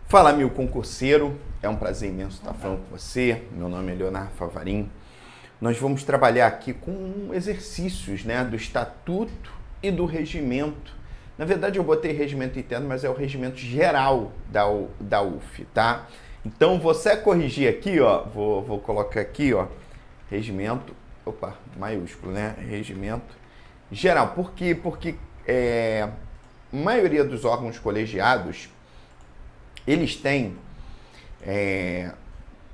Fala, meu concurseiro, é um prazer imenso estar falando com você. Meu nome é Leonardo Favarin. Nós vamos trabalhar aqui com exercícios, né, do estatuto e do regimento. Na verdade eu botei regimento interno, mas é o regimento geral da UF, tá? Então você corrigir aqui, ó, vou colocar aqui, ó, regimento, maiúsculo, né, regimento geral. Por quê? Porque a maioria dos órgãos colegiados, eles têm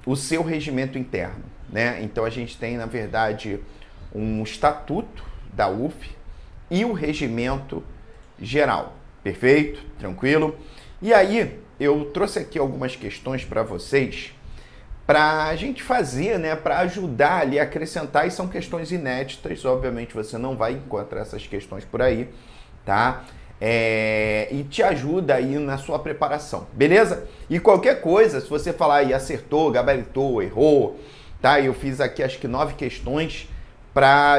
o seu regimento interno, né? Então a gente tem, na verdade, um estatuto da UF e o regimento geral. Perfeito? Tranquilo? E aí, eu trouxe aqui algumas questões para vocês, para a gente fazer, né? Para ajudar ali a acrescentar, e são questões inéditas, obviamente você não vai encontrar essas questões por aí, tá? E te ajuda aí na sua preparação, beleza? E qualquer coisa, se você falar aí acertou, gabaritou, errou, tá? Eu fiz aqui acho que 9 questões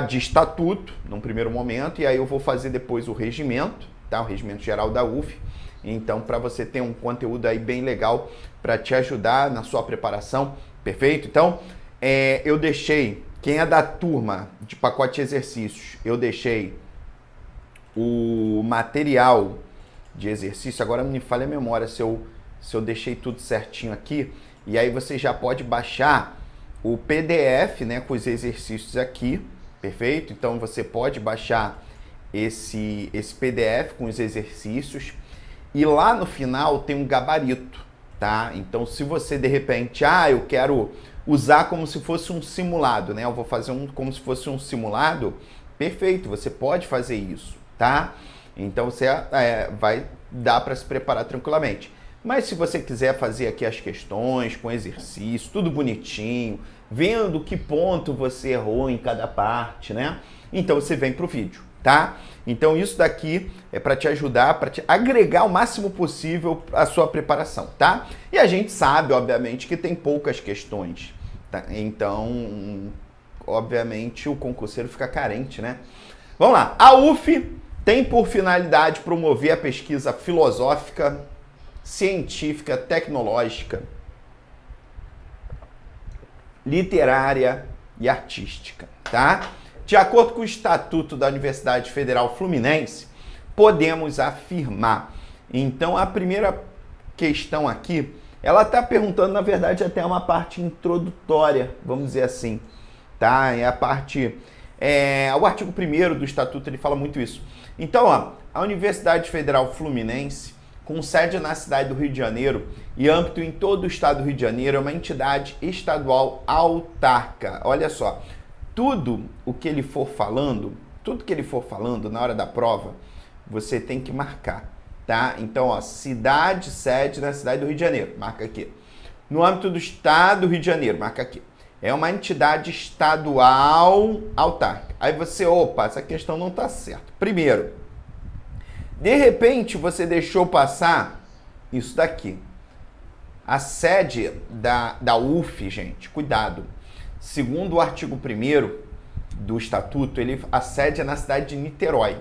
de estatuto, num primeiro momento, e aí eu vou fazer depois o regimento, tá? O regimento geral da UF. Então, para você ter um conteúdo aí bem legal para te ajudar na sua preparação, perfeito? Então, eu deixei, quem é da turma de pacote de exercícios, eu deixei o material de exercício. Agora me falha a memória se eu deixei tudo certinho aqui, e aí você já pode baixar o PDF, né, com os exercícios aqui, perfeito? Então você pode baixar esse PDF com os exercícios, e lá no final tem um gabarito, tá? Então se você de repente, eu quero usar como se fosse um simulado, né? Eu vou fazer como se fosse um simulado, perfeito, você pode fazer isso, tá? Então você vai dar para se preparar tranquilamente. Mas se você quiser fazer aqui as questões com exercício, tudo bonitinho, vendo que ponto você errou em cada parte, né? Então você vem para o vídeo, tá? Então isso daqui é para te ajudar, para te agregar o máximo possível a sua preparação, tá? E a gente sabe, obviamente, que tem poucas questões, tá? Então, obviamente, o concurseiro fica carente, né? Vamos lá. A UF tem por finalidade promover a pesquisa filosófica, científica, tecnológica, literária e artística, tá? De acordo com o Estatuto da Universidade Federal Fluminense, podemos afirmar. Então, a primeira questão aqui, ela está perguntando, na verdade, até uma parte introdutória, vamos dizer assim, tá? É a parte... o artigo 1º do Estatuto, ele fala muito isso. Então, ó, a Universidade Federal Fluminense, com sede na cidade do Rio de Janeiro e âmbito em todo o estado do Rio de Janeiro, é uma entidade estadual autarca. Olha só, tudo que ele for falando na hora da prova, você tem que marcar, tá? Então, ó, cidade, sede na cidade do Rio de Janeiro, marca aqui. No âmbito do estado do Rio de Janeiro, marca aqui. É uma entidade estadual autárquica. Aí você, essa questão não está certa. Primeiro, de repente você deixou passar isso daqui. A sede da UF, gente, cuidado. Segundo o artigo 1º do Estatuto, a sede é na cidade de Niterói,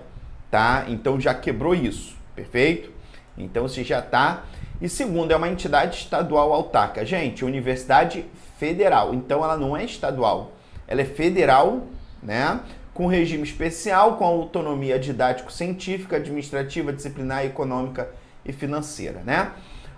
tá? Então já quebrou isso, perfeito? Então você já tá... E segundo, é uma entidade estadual autárquica. Gente, Universidade Federal, então ela não é estadual, ela é federal, né? Com regime especial, com autonomia didático-científica, administrativa, disciplinar, econômica e financeira, né?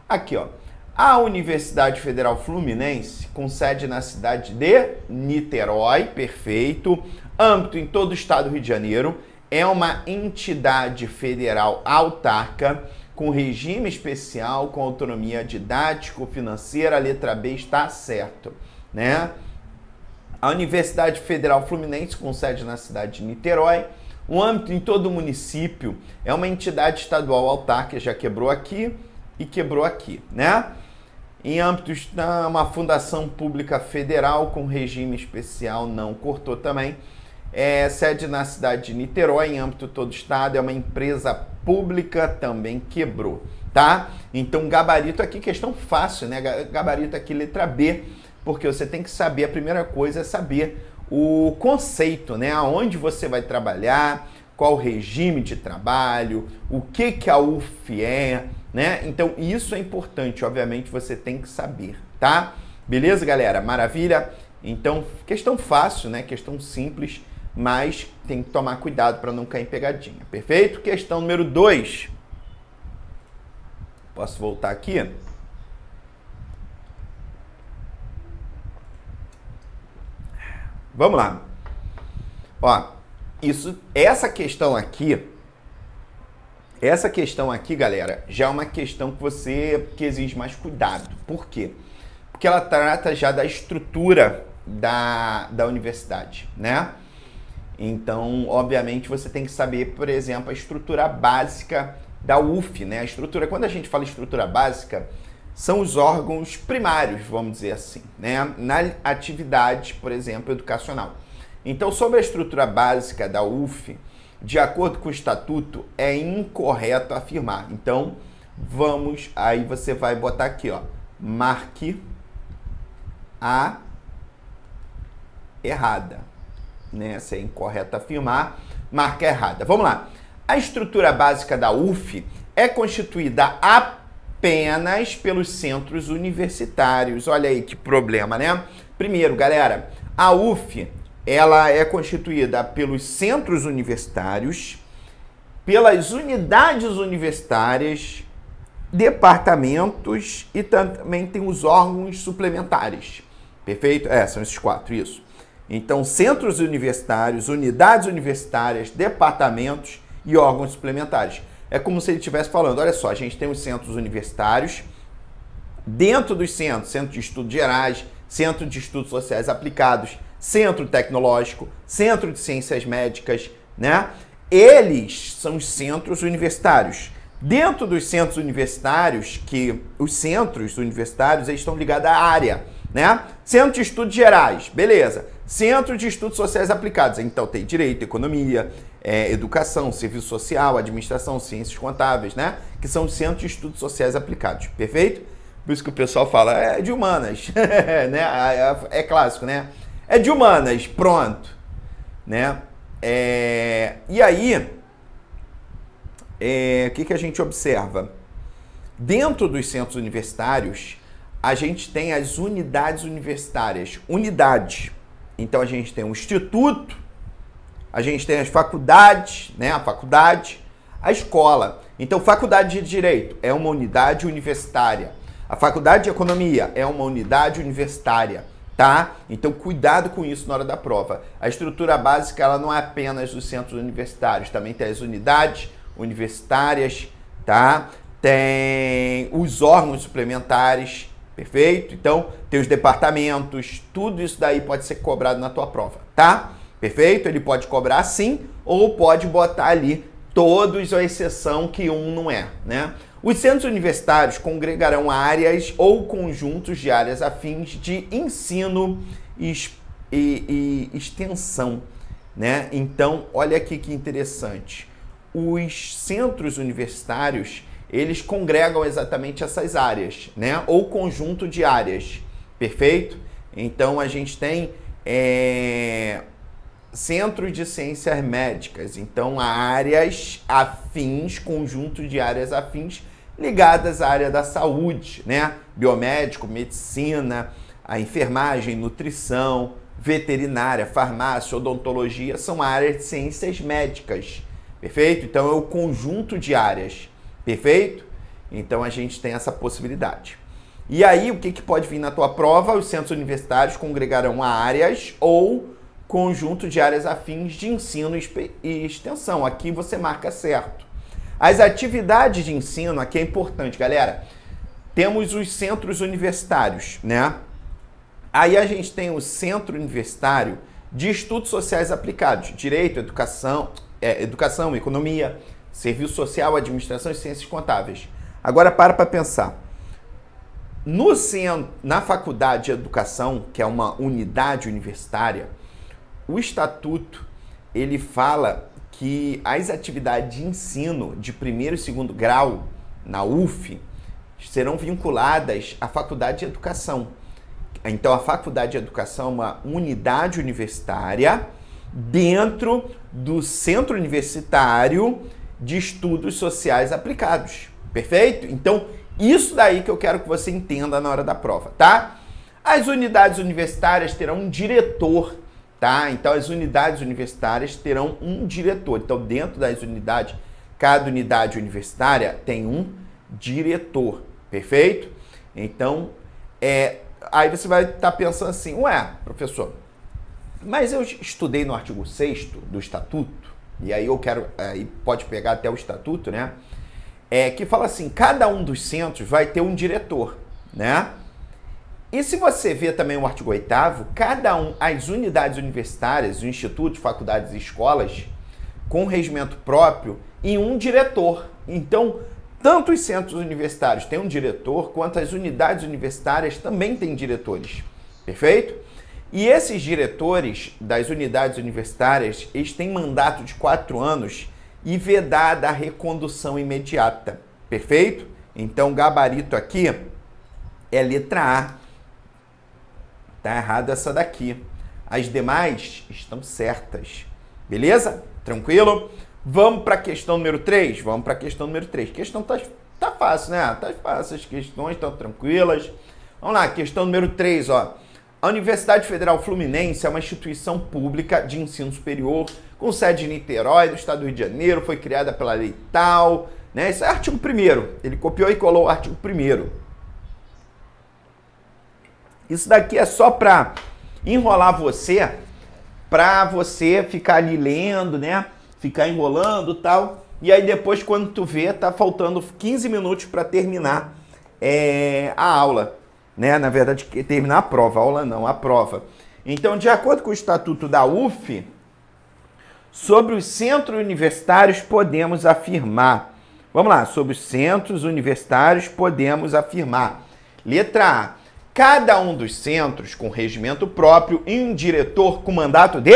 Aqui, ó, a Universidade Federal Fluminense, com sede na cidade de Niterói, perfeito, âmbito em todo o estado do Rio de Janeiro, é uma entidade federal autárquica, com regime especial, com autonomia didático-financeira, a letra B está certo, né? A Universidade Federal Fluminense, com sede na cidade de Niterói, o âmbito em todo o município, é uma entidade estadual autárquica, já quebrou aqui e quebrou aqui, né? Em âmbitos da uma fundação pública federal com regime especial, não cortou também. Sede na cidade de Niterói, em âmbito todo o estado, é uma empresa pública, também quebrou, tá? Então, gabarito aqui, questão fácil, né? Gabarito aqui, letra B, porque você tem que saber, a primeira coisa é saber o conceito, né? Aonde você vai trabalhar, qual o regime de trabalho, o que a UF é, né? Então isso é importante, obviamente você tem que saber, tá? Beleza, galera? Maravilha? Então, questão fácil, né? Questão simples, mas tem que tomar cuidado para não cair em pegadinha, perfeito? Questão número 2. Posso voltar aqui? Vamos lá. Ó, essa questão aqui, galera, já é uma questão que exige mais cuidado. Por quê? Porque ela trata já da estrutura da universidade, né? Então, obviamente, você tem que saber, por exemplo, a estrutura básica da UF, né? A estrutura, quando a gente fala estrutura básica, são os órgãos primários, vamos dizer assim, né? Na atividade, por exemplo, educacional. Então, sobre a estrutura básica da UF, de acordo com o estatuto, é incorreto afirmar. Então, aí você vai botar aqui, ó, marque a errada, né? Se é incorreto afirmar, marca errada. Vamos lá. A estrutura básica da UF é constituída apenas pelos centros universitários. Olha aí que problema, né? Primeiro, galera, a UF, ela é constituída pelos centros universitários, pelas unidades universitárias, departamentos e também tem os órgãos suplementares. Perfeito? São esses 4, isso. Então, centros universitários, unidades universitárias, departamentos e órgãos suplementares. É como se ele estivesse falando, olha só, a gente tem os centros universitários, dentro dos centros, Centro de Estudos Gerais, Centro de Estudos Sociais Aplicados, Centro Tecnológico, Centro de Ciências Médicas, né? Eles são os centros universitários. Dentro dos centros universitários, os centros universitários eles estão ligados à área, né? Centro de Estudos Gerais, beleza. Centro de Estudos Sociais Aplicados, então tem Direito, Economia, Educação, Serviço Social, Administração, Ciências Contábeis, né? Que são os Centros de Estudos Sociais Aplicados, perfeito? Por isso que o pessoal fala, é de humanas, né? É clássico, né? É de humanas, pronto, né? E aí, o que a gente observa? Dentro dos centros universitários, a gente tem as unidades universitárias. Unidade. Então, a gente tem o instituto, a gente tem as faculdades, né? A faculdade, a escola. Então, faculdade de Direito é uma unidade universitária. A faculdade de Economia é uma unidade universitária, tá? Então, cuidado com isso na hora da prova. A estrutura básica, ela não é apenas os centros universitários, também tem as unidades universitárias, tá? Tem os órgãos suplementares, perfeito? Então, tem os departamentos, tudo isso daí pode ser cobrado na tua prova, tá? Perfeito? Ele pode cobrar sim, ou pode botar ali todos, à exceção que um não é, né? Os centros universitários congregarão áreas ou conjuntos de áreas afins de ensino e extensão, né? Então, olha aqui que interessante. Os centros universitários, eles congregam exatamente essas áreas, né? Ou conjunto de áreas, perfeito? Então, a gente tem centros de ciências médicas, então áreas afins, conjunto de áreas afins ligadas à área da saúde, né? Biomédico, medicina, a enfermagem, nutrição, veterinária, farmácia, odontologia, são áreas de ciências médicas, perfeito? Então é o conjunto de áreas, perfeito? Então a gente tem essa possibilidade. E aí o que pode vir na tua prova? Os centros universitários congregarão áreas ou conjunto de áreas afins de ensino e extensão. Aqui você marca certo. As atividades de ensino, aqui é importante, galera. Temos os centros universitários, né? Aí a gente tem o Centro Universitário de Estudos Sociais Aplicados, Direito, Educação, Economia, Serviço Social, Administração e Ciências Contábeis. Agora para pensar. Na Faculdade de Educação, que é uma unidade universitária, o estatuto, ele fala que as atividades de ensino de primeiro e segundo grau na UF serão vinculadas à Faculdade de Educação. Então, a Faculdade de Educação é uma unidade universitária dentro do Centro Universitário de Estudos Sociais Aplicados. Perfeito? Então, isso daí que eu quero que você entenda na hora da prova, tá? As unidades universitárias terão um diretor, tá? Então, as unidades universitárias terão um diretor. Então, dentro das unidades, cada unidade universitária tem um diretor, perfeito? Então, aí você vai estar pensando assim, ué, professor, mas eu estudei no artigo 6º do Estatuto, e aí eu quero, aí pode pegar até o Estatuto, né? Que fala assim, cada um dos centros vai ter um diretor, né? E se você ver também o artigo 8º, as unidades universitárias, os institutos, faculdades e escolas, com regimento próprio e um diretor. Então, tanto os centros universitários têm um diretor, quanto as unidades universitárias também têm diretores, perfeito? E esses diretores das unidades universitárias, eles têm mandato de 4 anos e vedada a recondução imediata, perfeito? Então, o gabarito aqui é letra A. Tá errado essa daqui. As demais estão certas, beleza? Tranquilo? Vamos para a questão número 3? Vamos para a questão número 3. A questão tá fácil, né? Tá fácil, as questões estão tranquilas. Vamos lá, questão número 3, ó. A Universidade Federal Fluminense é uma instituição pública de ensino superior com sede em Niterói, do estado do Rio de Janeiro, foi criada pela lei tal, né? Isso é artigo 1º. Ele copiou e colou o artigo 1º. Isso daqui é só para enrolar você, para você ficar ali lendo, né? Ficar enrolando e tal. E aí depois, quando tu vê, tá faltando 15 minutos para terminar a aula, né? Na verdade, terminar a prova. A aula não, a prova. Então, de acordo com o Estatuto da UF, sobre os centros universitários podemos afirmar. Vamos lá, sobre os centros universitários podemos afirmar. Letra A. Cada um dos centros com regimento próprio e um diretor com mandato de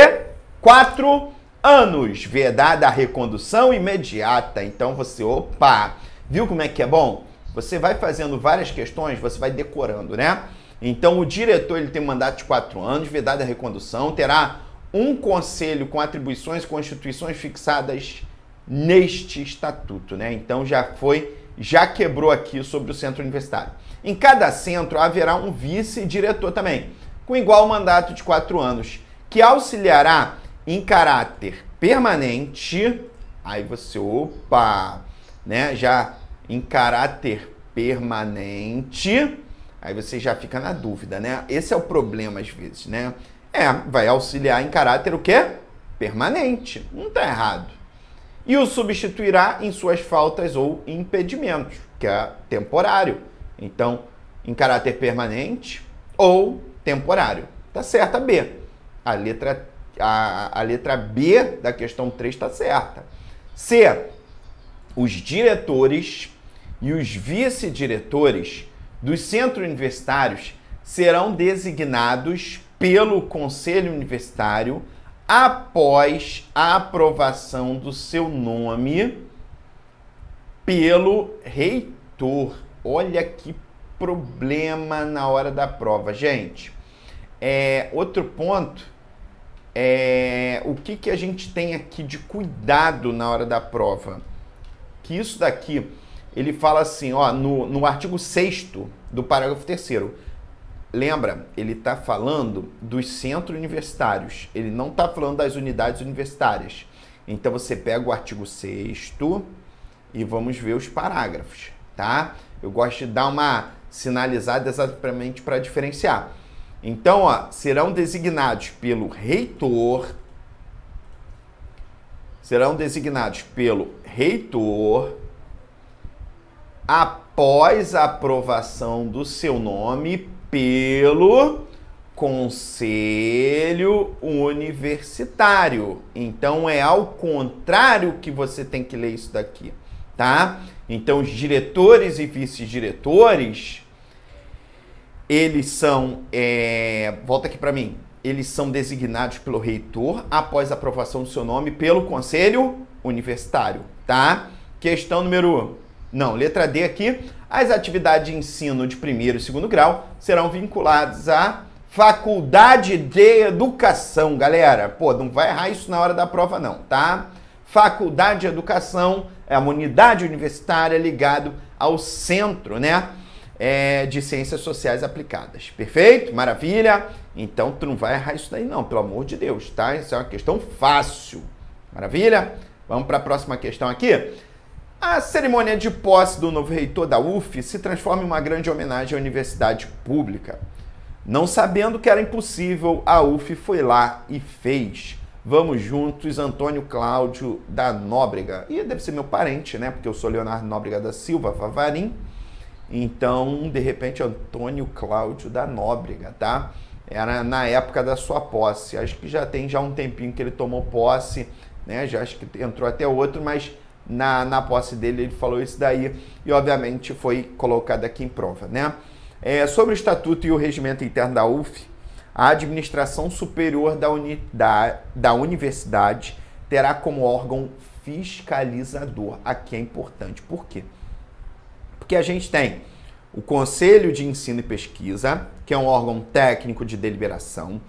4 anos, vedada a recondução imediata. Então você, opa, viu como é que é bom? Você vai fazendo várias questões, você vai decorando, né? Então o diretor ele tem mandato de 4 anos, vedada a recondução, terá um conselho com atribuições e constituições fixadas neste estatuto, né? Então já quebrou aqui sobre o centro universitário. Em cada centro haverá um vice-diretor também, com igual mandato de 4 anos, que auxiliará em caráter permanente, aí você, opa, né, já em caráter permanente, aí você já fica na dúvida, né? Esse é o problema às vezes, né? Vai auxiliar em caráter o quê? Permanente, não tá errado. E o substituirá em suas faltas ou impedimentos, que é temporário. Então, em caráter permanente ou temporário. Tá certa a B. A letra B da questão 3 está certa. C. Os diretores e os vice-diretores dos centros universitários serão designados pelo Conselho Universitário após a aprovação do seu nome pelo reitor. Olha que problema na hora da prova, gente. Outro ponto o que a gente tem aqui de cuidado na hora da prova. Que isso daqui, ele fala assim, ó, no artigo 6º do parágrafo 3º. Lembra, ele está falando dos centros universitários, ele não está falando das unidades universitárias. Então você pega o artigo 6º e vamos ver os parágrafos, tá? Eu gosto de dar uma sinalizada exatamente para diferenciar. Então, ó, serão designados pelo reitor, após a aprovação do seu nome pelo Conselho Universitário. Então, é ao contrário que você tem que ler isso daqui, tá? Então, os diretores e vice-diretores, eles são, volta aqui para mim, eles são designados pelo reitor após a aprovação do seu nome pelo Conselho Universitário, tá? Questão letra D aqui. As atividades de ensino de 1º e 2º grau serão vinculadas à Faculdade de Educação, galera. Pô, não vai errar isso na hora da prova não, tá? Faculdade de Educação é uma unidade universitária ligado ao Centro, né, de Ciências Sociais Aplicadas. Perfeito? Maravilha? Então, tu não vai errar isso daí não, pelo amor de Deus, tá? Isso é uma questão fácil. Maravilha? Vamos para a próxima questão aqui. A cerimônia de posse do novo reitor da UF se transforma em uma grande homenagem à universidade pública. Não sabendo que era impossível, a UF foi lá e fez. Vamos juntos, Antônio Cláudio da Nóbrega. E deve ser meu parente, né? Porque eu sou Leonardo Nóbrega da Silva Favarim. Então, de repente, Antônio Cláudio da Nóbrega, tá? Era na época da sua posse. Acho que já tem um tempinho que ele tomou posse, né? Já acho que entrou até outro, mas na posse dele ele falou isso daí e, obviamente, foi colocado aqui em prova, né? Sobre o Estatuto e o Regimento Interno da UF, a administração superior da universidade terá como órgão fiscalizador. Aqui é importante. Por quê? Porque a gente tem o Conselho de Ensino e Pesquisa, que é um órgão técnico de deliberação.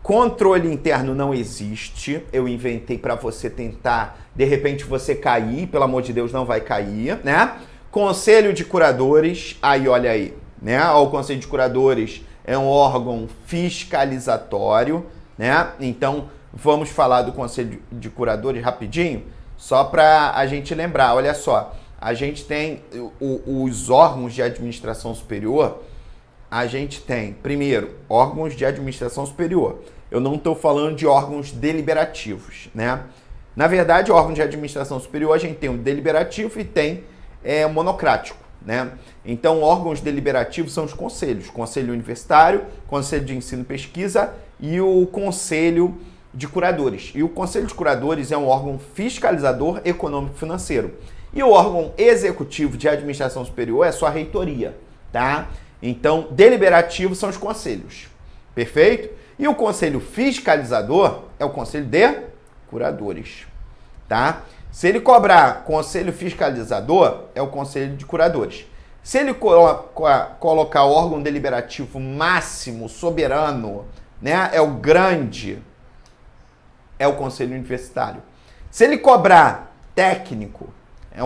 Controle interno não existe. Eu inventei para você tentar, de repente, você cair. Pelo amor de Deus, não vai cair, né? Conselho de Curadores, aí olha aí, né? O Conselho de Curadores é um órgão fiscalizatório, né? Então, vamos falar do Conselho de Curadores rapidinho, só para a gente lembrar. Olha só, a gente tem os órgãos de administração superior. A gente tem, primeiro, órgãos de administração superior. Eu não estou falando de órgãos deliberativos, né? Na verdade, órgão de administração superior, a gente tem o deliberativo e tem o monocrático, né? Então, órgãos deliberativos são os conselhos. Conselho Universitário, Conselho de Ensino e Pesquisa e o Conselho de Curadores. E o Conselho de Curadores é um órgão fiscalizador econômico-financeiro. E o órgão executivo de administração superior é sua reitoria, tá? Então, deliberativo são os conselhos, perfeito? E o conselho fiscalizador é o conselho de curadores, tá? Se ele cobrar conselho fiscalizador, é o conselho de curadores. Se ele colocar o órgão deliberativo máximo, soberano, né, é o grande, é o conselho universitário. Se ele cobrar técnico, é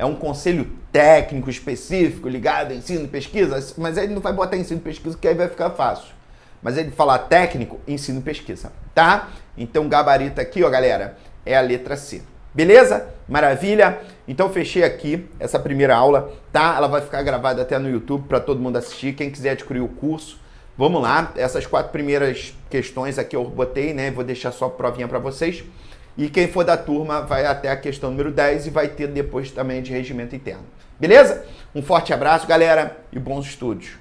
um conselho técnico específico ligado a ensino e pesquisa, mas ele não vai botar ensino e pesquisa, que aí vai ficar fácil. Mas ele falar técnico, ensino e pesquisa, tá? Então, gabarito aqui, ó, galera, é a letra C. Beleza? Maravilha? Então, fechei aqui essa primeira aula, tá? Ela vai ficar gravada até no YouTube para todo mundo assistir. Quem quiser adquirir o curso, vamos lá. Essas 4 primeiras questões aqui eu botei, né? Vou deixar só a provinha para vocês. E quem for da turma vai até a questão número 10 e vai ter depois também de regimento interno. Beleza? Um forte abraço, galera, e bons estudos.